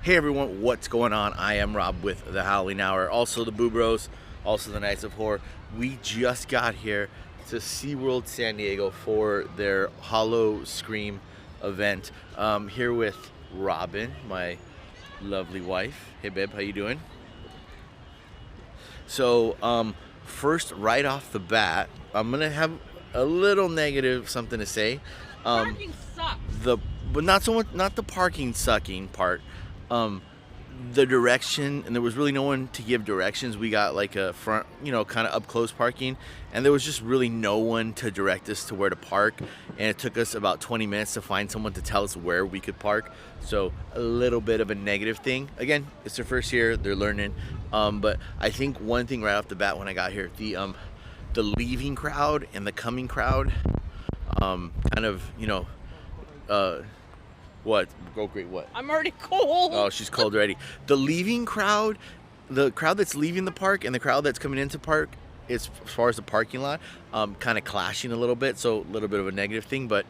Hey everyone, what's going on? I am Rob with the Howling Hour, also the Boo Bros, also the Knights of Horror. We just got here to SeaWorld San Diego for their Howl-O-Scream event. Here with Robin, my lovely wife. Hey babe, how you doing? So first, right off the bat, I'm gonna have a little negative something to say. Parking sucks. But not so much, not the parking sucking part. The direction, and there was really no one to give directions. We got like a front, kind of up close parking, and there was just really no one to direct us to where to park, and it took us about 20 minutes to find someone to tell us where we could park. So a little bit of a negative thing. Again, it's their first year, they're learning, but I think one thing right off the bat when I got here, the leaving crowd and the coming crowd, kind of, what? Go great, what? I'm already cold. Oh, she's cold already. The leaving crowd, the crowd that's leaving the park and the crowd that's coming into park, as far as the parking lot, kind of clashing a little bit. So a little bit of a negative thing, but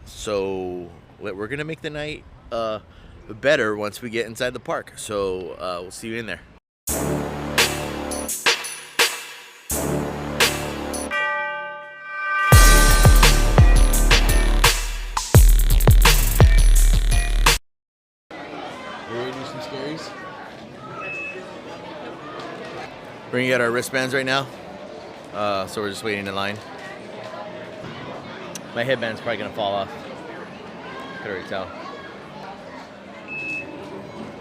so we're gonna make the night better once we get inside the park. So we'll see you in there. We're gonna get our wristbands right now, so we're just waiting in line. My headband's probably gonna fall off. Could already tell.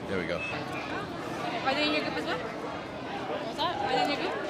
There we go. Are they in your group as well? What's that? Are they in your group?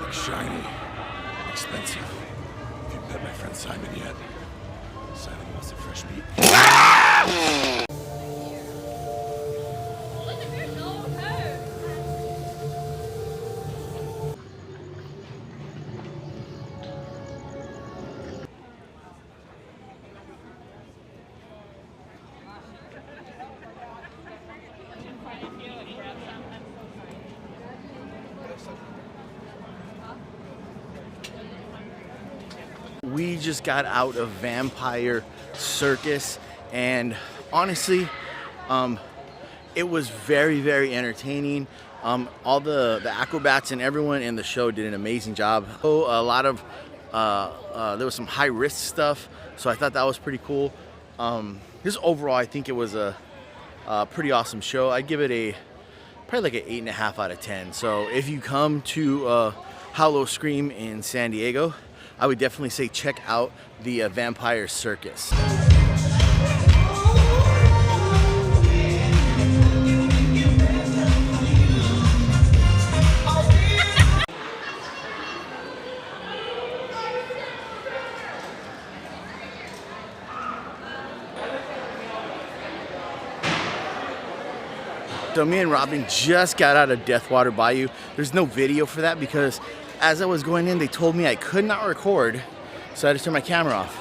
Shiny, expensive. If you've met my friend Simon yet, Simon wants a fresh meat. We just got out of Vampire Circus, and honestly, it was very, very entertaining. All the acrobats and everyone in the show did an amazing job. A lot of there was some high risk stuff, so I thought that was pretty cool. Just overall, I think it was a pretty awesome show. I'd give it probably like an 8.5 out of 10. So if you come to Howl-O-Scream in San Diego, I would definitely say check out the Vampire Circus. So me and Robin just got out of Water Bayou. There's no video for that because as I was going in, they told me I could not record, so I just turned my camera off.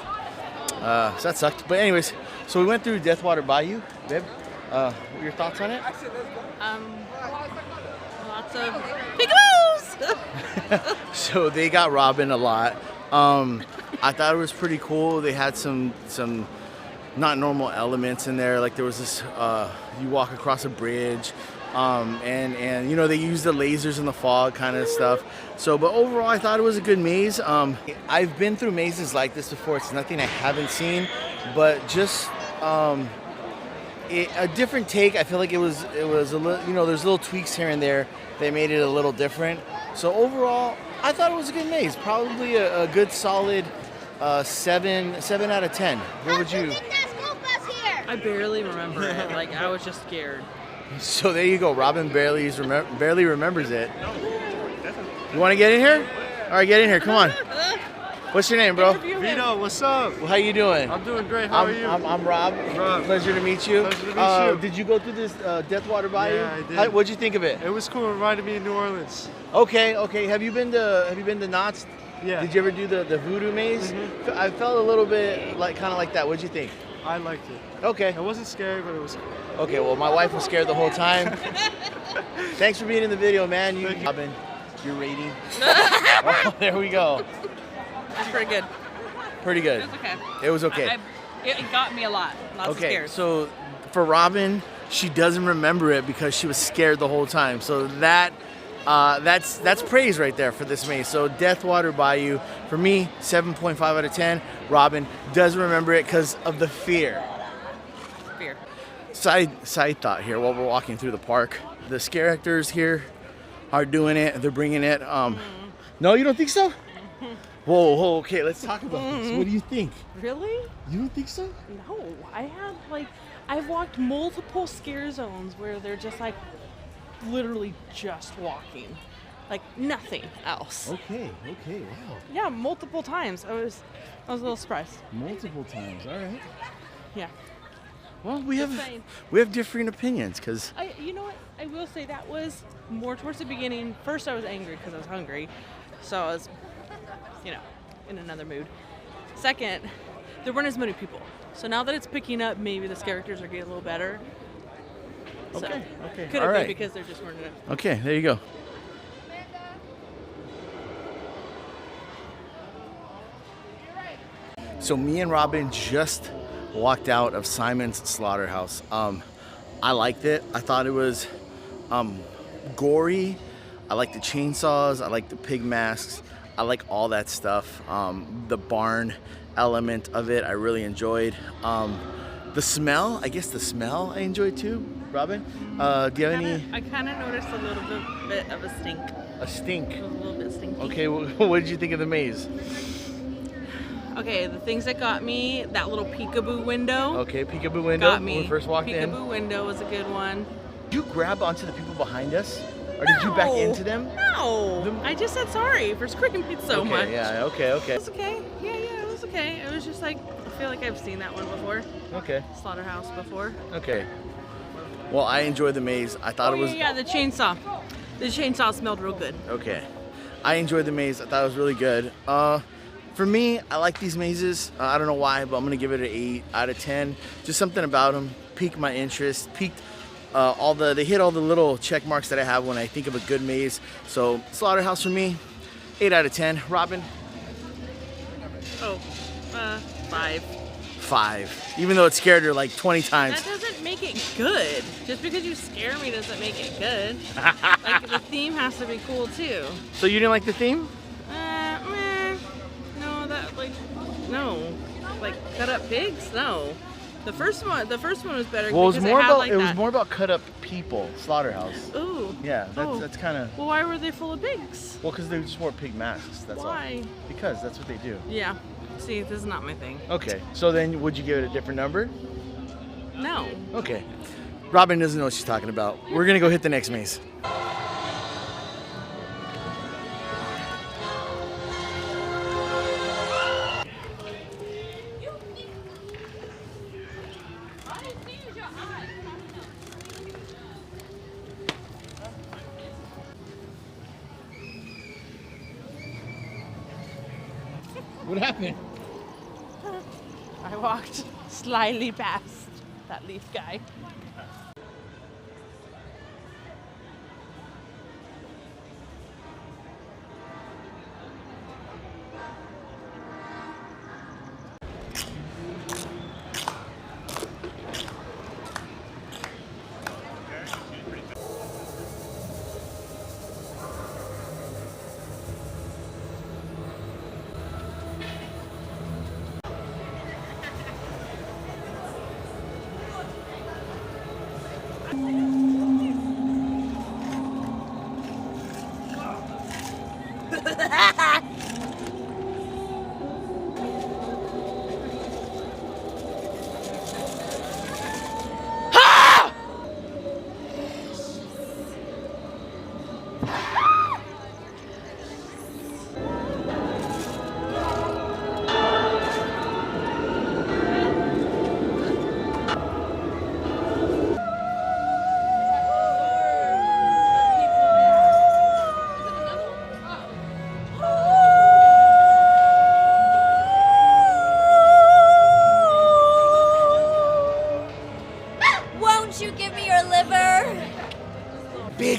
So that sucked. But anyways, so we went through Water Bayou. Babe, what are your thoughts on it? Lots of pickles. So they got Robin a lot. I thought it was pretty cool. They had some not normal elements in there. Like there was this, you walk across a bridge. And they use the lasers in the fog kind of stuff. So, but overall, I thought it was a good maze. I've been through mazes like this before. It's nothing I haven't seen, but just a different take. I feel like it was a little, there's little tweaks here and there that made it a little different. So overall, I thought it was a good maze. Probably a good solid 7 out of 10. What would you? I barely remember it. Like, I was just scared. So there you go. Robin barely remembers it. You want to get in here? All right, get in here. Come on. What's your name, bro? Vito, what's up? How you doing? I'm doing great. How are you? I'm Rob. Rob. Pleasure to meet you. Pleasure to meet you. Did you go through this Water Bayou? Yeah, I did. What'd you think of it? It was cool. It reminded me of New Orleans. Okay. Have you been to Knott's? Yeah. Did you ever do the voodoo maze? Mm-hmm. I felt a little bit kind of like that. What'd you think? I liked it. Okay. It wasn't scary, but it was cool. Okay. Well, my wife was scared the whole time. Thanks for being in the video, man. Thank you. Robin, your rating. Oh, there we go. It's pretty good. Pretty good. It was okay. It was okay. It got me a lot. Lots of Okay, scares. so for Robin, she doesn't remember it because she was scared the whole time. So that's praise right there for this maze. So Water Bayou, for me, 7.5 out of 10. Robin doesn't remember it because of the fear. Fear. Side thought here while we're walking through the park. The scare actors here are doing it. They're bringing it. No, you don't think so? Whoa, okay, let's talk about this. What do you think? Really? You don't think so? No, I've walked multiple scare zones where they're just like literally just walking, like nothing else. Okay, wow. Yeah, multiple times. I was a little surprised. Multiple times, all right. Yeah. Well, we Just have saying. differing opinions because You know what? I will say that was more towards the beginning. First, I was angry because I was hungry, so I was, in another mood. Second, there weren't as many people. So now that it's picking up, maybe the characters are getting a little better. Okay. Could All have right. been because there just weren't enough. Okay, there you go. So me and Robin just walked out of Simon's Slaughterhouse. I liked it. I thought it was gory. I like the chainsaws. I like the pig masks. I like all that stuff. The barn element of it, I really enjoyed. The smell, I enjoyed too. Robin, do you have any? I kind of noticed a little bit of a stink. A stink. It was a little bit stinky. Okay, what did you think of the maze? Okay, the things that got me, that little peekaboo window. Okay, peekaboo window. Got me. When we first walked in. Peekaboo window was a good one. Did you grab onto the people behind us? Or did you back into them? No. I just said sorry for screaming me so much. Yeah, okay. It was okay. Yeah, it was okay. It was just like, I feel like I've seen that one before. Okay. Slaughterhouse before. Okay. Well, I enjoyed the maze. I thought it was... Yeah, the chainsaw. The chainsaw smelled real good. Okay. I enjoyed the maze. I thought it was really good. For me, I like these mazes. I don't know why, but I'm going to give it an 8 out of 10. Just something about them piqued my interest, piqued they hit all the little check marks that I have when I think of a good maze. So Slaughterhouse for me, 8 out of 10. Robin? 5. 5. Even though it scared her like 20 times. That doesn't make it good. Just because you scare me doesn't make it good. Like, the theme has to be cool too. So you didn't like the theme? No. Like, cut up pigs? No. The first one was better. Well, it was because more about cut up people. Slaughterhouse. Ooh. Yeah, that's kind of. Well, why were they full of pigs? Well, because they just wore pig masks. That's Why? all. Because that's what they do. Yeah. See, this is not my thing. Okay, so then would you give it a different number? No. Okay. Robin doesn't know what she's talking about. We're gonna go hit the next maze. What happened? I walked slyly past that leaf guy.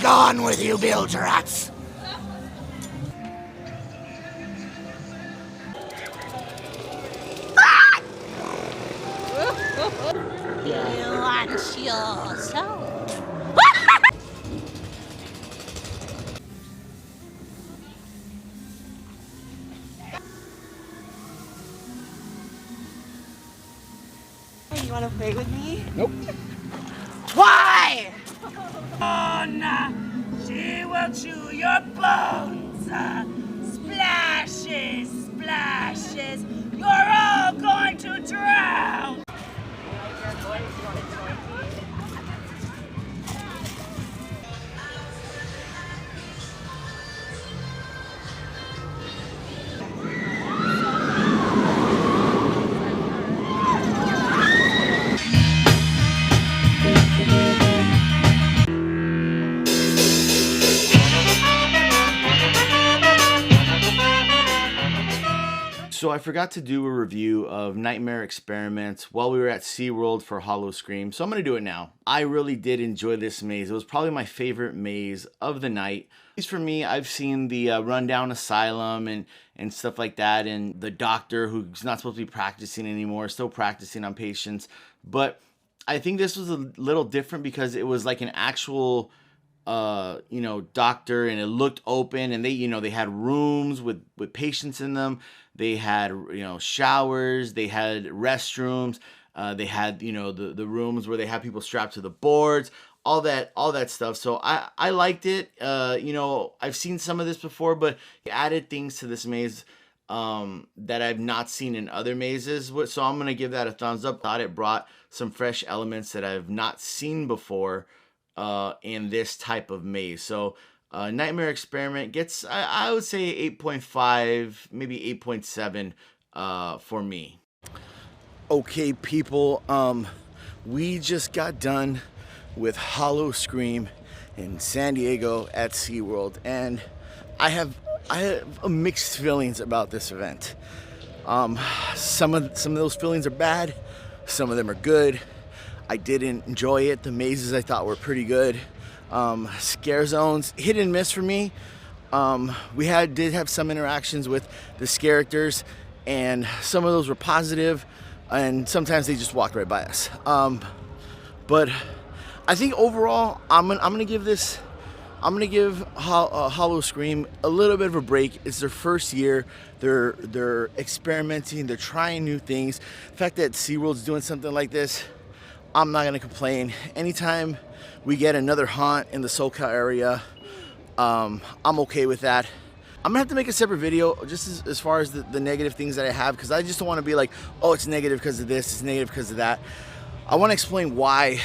Begone with you, bilge rats! Watch yourself. You want to play with me? Nope. Why? She will chew your bones. Splashes, splashes. You're all going to drown. So I forgot to do a review of Nightmare Experiments while we were at SeaWorld for Howl-O-Scream, so I'm going to do it now. I really did enjoy this maze. It was probably my favorite maze of the night. At least for me, I've seen the Rundown Asylum and stuff like that, and the doctor who's not supposed to be practicing anymore, still practicing on patients. But I think this was a little different because it was like an actual doctor, and it looked open, and they had rooms with patients in them. They had, showers, they had restrooms, they had, the rooms where they have people strapped to the boards, all that stuff. So I liked it. I've seen some of this before, but it added things to this maze that I've not seen in other mazes. So I'm going to give that a thumbs up. Thought it brought some fresh elements that I've not seen before in this type of maze. So Nightmare Experiment gets, I would say 8.5, maybe 8.7 for me. Okay, people, we just got done with Howl-O-Scream in San Diego at SeaWorld, and I have mixed feelings about this event. Some of those feelings are bad, some of them are good. I didn't enjoy it. The mazes I thought were pretty good. Scare zones, hit and miss for me. We did have some interactions with the characters, and some of those were positive, and sometimes they just walked right by us. But I think overall, I'm gonna give Howl-O-Scream a little bit of a break. It's their first year. They're experimenting. They're trying new things. The fact that SeaWorld's doing something like this, I'm not gonna complain. Anytime we get another haunt in the SoCal area, I'm okay with that. I'm gonna have to make a separate video just as far as the negative things that I have, because I just don't want to be like, oh, it's negative because of this, it's negative because of that. I want to explain why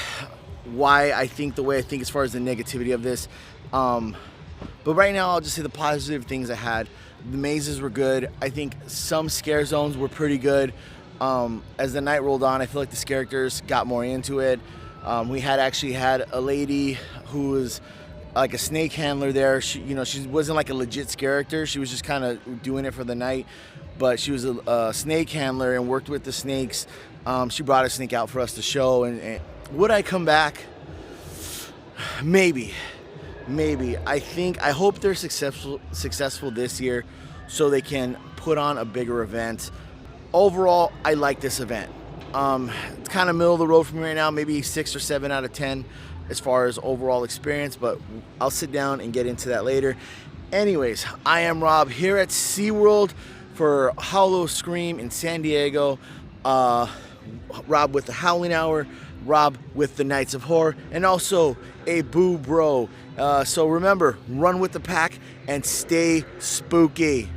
I think the way I think as far as the negativity of this. But right now, I'll just say the positive things I had. The mazes were good. I think some scare zones were pretty good. As the night rolled on, I feel like the characters got more into it. We actually had a lady who was like a snake handler there. She wasn't like a legit character. She was just kind of doing it for the night, but she was a snake handler and worked with the snakes. She brought a snake out for us to show. And would I come back? Maybe. I hope they're successful this year, so they can put on a bigger event. Overall, I like this event. It's kind of middle of the road for me right now, maybe 6 or 7 out of 10 as far as overall experience, but I'll sit down and get into that later. Anyways, I am Rob here at SeaWorld for Howl-O-Scream in San Diego. Rob with the Howling Hour, Rob with the Nights of Horror, and also a Boo Bro. So remember, run with the pack and stay spooky.